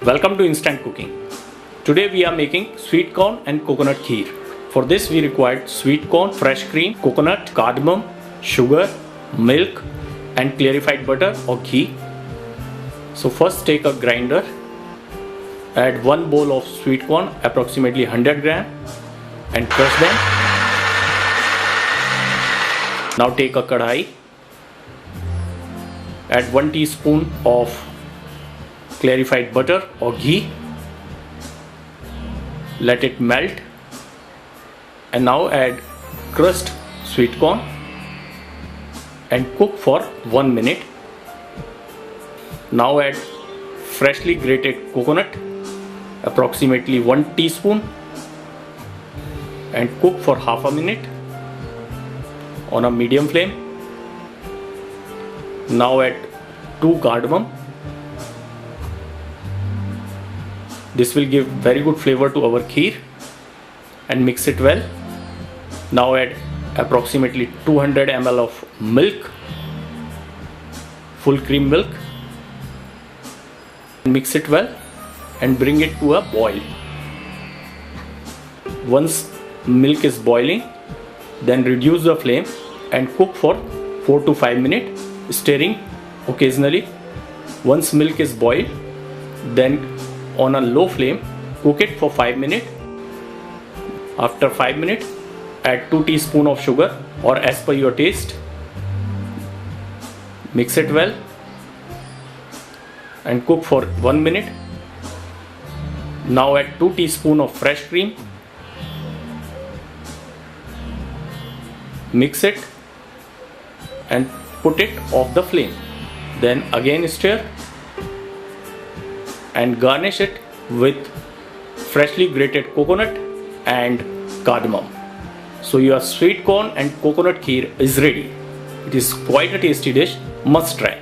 Welcome to Instant Cooking. Today we are making sweet corn and coconut kheer. For this we required sweet corn, fresh cream, coconut, cardamom, sugar, milk and clarified butter or ghee. So first take a grinder, add 1 bowl of sweet corn, approximately 100 gram, and crush them. Now take a kadhai, add 1 teaspoon of clarified butter or ghee, let it melt, and now add crushed sweet corn and cook for 1 minute. Now add freshly grated coconut, approximately 1 teaspoon, and cook for half a minute on a medium flame. Now add 2 cardamom. This will give very good flavor to our kheer, and mix it well. Now add approximately 200 ml of milk, full cream milk. Mix it well and bring it to a boil. Once milk is boiling, then reduce the flame and cook for 4 to 5 minutes, stirring occasionally. Once milk is boiled, then on a low flame cook it for 5 minutes. After 5 minutes, add 2 teaspoons of sugar or as per your taste. Mix it well and cook for 1 minute. Now add 2 teaspoons of fresh cream. Mix it and put it off the flame. Then again stir and garnish it with freshly grated coconut and cardamom. So your sweet corn and coconut kheer is ready. It is quite a tasty dish, must try.